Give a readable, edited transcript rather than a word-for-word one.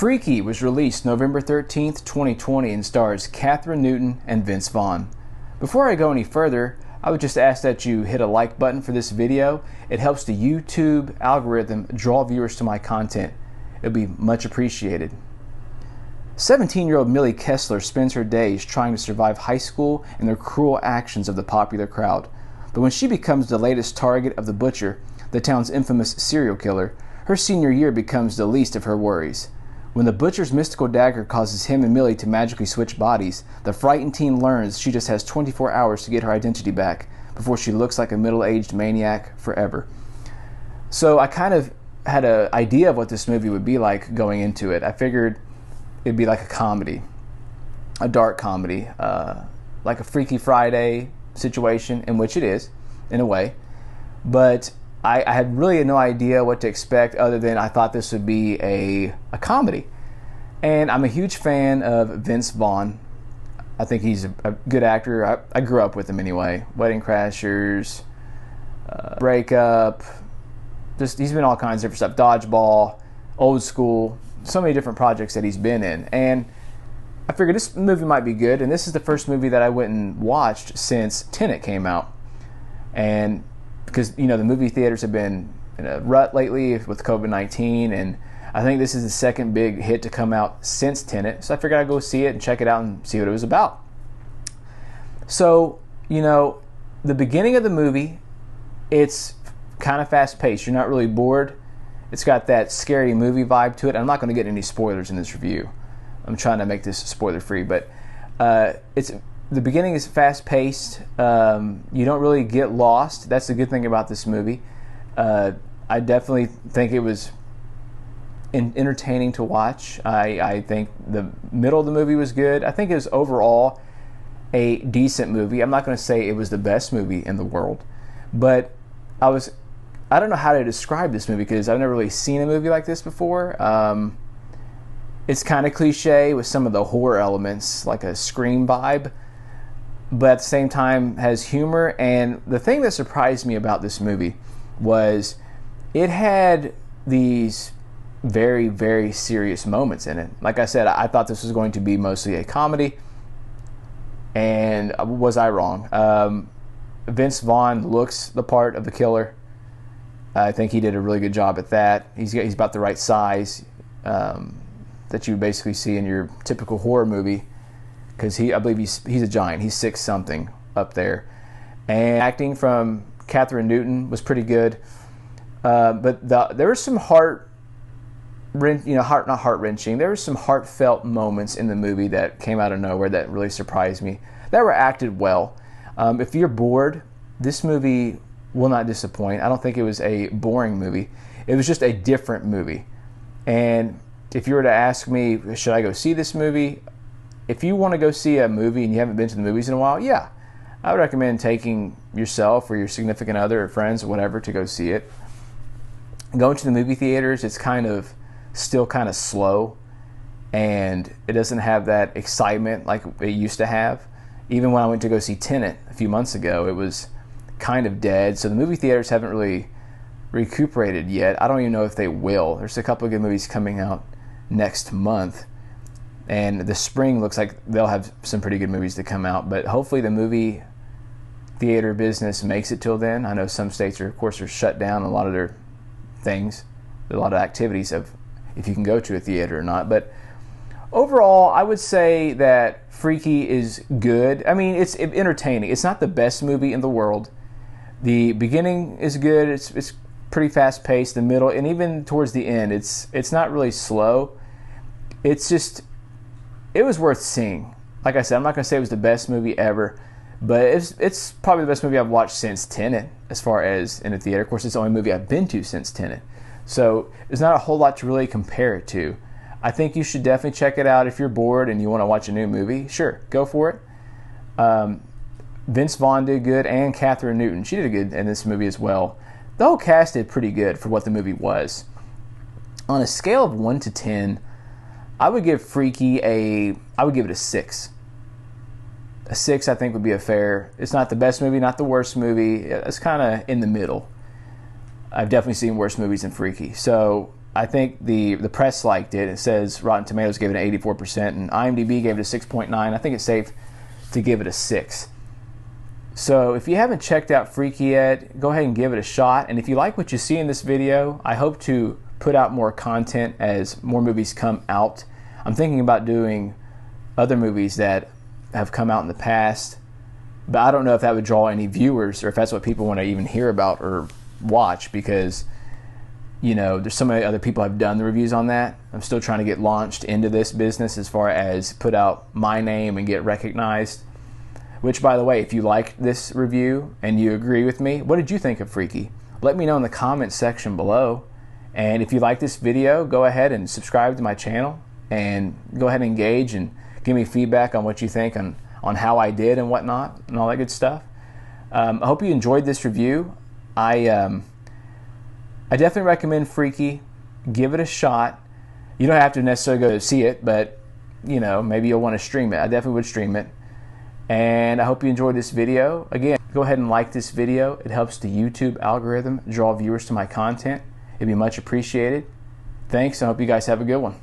Freaky was released November 13th, 2020 and stars Kathryn Newton and Vince Vaughn. Before I go any further, I would just ask that you hit a like button for this video. It helps the YouTube algorithm draw viewers to my content. It would be much appreciated. 17-year-old Millie Kessler spends her days trying to survive high school and the cruel actions of the popular crowd. But when she becomes the latest target of the Butcher, the town's infamous serial killer, her senior year becomes the least of her worries. When the Butcher's mystical dagger causes him and Millie to magically switch bodies, the frightened teen learns she just has 24 hours to get her identity back before she looks like a middle-aged maniac forever. So I kind of had an idea of what this movie would be like going into it. I figured it'd be like a comedy, a dark comedy, like a Freaky Friday situation, in which it is, in a way. But I had really no idea what to expect other than I thought this would be a comedy. And I'm a huge fan of Vince Vaughn. I think he's a good actor. I grew up with him anyway. Wedding Crashers, Breakup, he's been all kinds of different stuff. Dodgeball, Old School, so many different projects that he's been in. And I figured this movie might be good, and this is the first movie that I went and watched since Tenet came out. And because, you know, the movie theaters have been in a rut lately with COVID-19, and I think this is the second big hit to come out since Tenet, so I figured I'd go see it and check it out and see what it was about. So, you know, the beginning of the movie, it's kind of fast-paced. You're not really bored. It's got that scary movie vibe to it. I'm not going to get any spoilers in this review. I'm trying to make this spoiler-free, but the beginning is fast-paced. You don't really get lost. That's the good thing about this movie. I definitely think it was entertaining to watch. I think the middle of the movie was good. I think it was overall a decent movie. I'm not going to say it was the best movie in the world, but I don't know how to describe this movie because I've never really seen a movie like this before. It's kind of cliche with some of the horror elements, like a Scream vibe, but at the same time has humor. And the thing that surprised me about this movie was it had these very, very serious moments in it. Like I said, I thought this was going to be mostly a comedy, and was I wrong? Vince Vaughn looks the part of the killer. I think he did a really good job at that. He's about the right size that you basically see in your typical horror movie, because I believe he's a giant. He's 6 something up there. And acting from Kathryn Newton was pretty good. But there was some not heart-wrenching. There were some heartfelt moments in the movie that came out of nowhere that really surprised me, that were acted well. If you're bored, this movie will not disappoint. I don't think it was a boring movie. It was just a different movie. And if you were to ask me, should I go see this movie? If you want to go see a movie and you haven't been to the movies in a while, yeah, I would recommend taking yourself or your significant other or friends or whatever to go see it. Going to the movie theaters, it's still kind of slow, and it doesn't have that excitement like it used to have. Even when I went to go see Tenet a few months ago, it was kind of dead. So the movie theaters haven't really recuperated yet. I don't even know if they will. There's a couple of good movies coming out next month, and the spring looks like they'll have some pretty good movies to come out, but hopefully the movie theater business makes it till then. I know some states are shut down a lot of their things, a lot of activities of if you can go to a theater or not. But overall, I would say that Freaky is good. I mean, it's entertaining. It's not the best movie in the world. The beginning is good. It's pretty fast-paced. The middle, and even towards the end, it's not really slow. It's just, it was worth seeing. Like I said, I'm not going to say it was the best movie ever, but it's probably the best movie I've watched since Tenet, as far as in a theater. Of course, it's the only movie I've been to since Tenet. So there's not a whole lot to really compare it to. I think you should definitely check it out if you're bored and you want to watch a new movie. Sure, go for it. Vince Vaughn did good, and Kathryn Newton. She did good in this movie as well. The whole cast did pretty good for what the movie was. On a scale of 1 to 10, I would give Freaky it a 6. A 6, I think, would be a fair. It's not the best movie, not the worst movie. It's kind of in the middle. I've definitely seen worse movies than Freaky. So I think the press liked it. It says Rotten Tomatoes gave it an 84%, and IMDb gave it a 6.9. I think it's safe to give it a 6. So if you haven't checked out Freaky yet, go ahead and give it a shot. And if you like what you see in this video, I hope to put out more content as more movies come out. I'm thinking about doing other movies that have come out in the past, but I don't know if that would draw any viewers or if that's what people want to even hear about or watch, because you know, there's so many other people have done the reviews on that. I'm still trying to get launched into this business as far as put out my name and get recognized. Which, by the way, if you liked this review and you agree with me, what did you think of Freaky? Let me know in the comments section below. And if you like this video, go ahead and subscribe to my channel and go ahead and engage and give me feedback on what you think on how I did and whatnot and all that good stuff. I hope you enjoyed this review. I definitely recommend Freaky. Give it a shot. You don't have to necessarily go to see it, but you know, maybe you'll want to stream it. I definitely would stream it. And I hope you enjoyed this video. Again, go ahead and like this video. It helps the YouTube algorithm draw viewers to my content. It'd be much appreciated. Thanks. I hope you guys have a good one.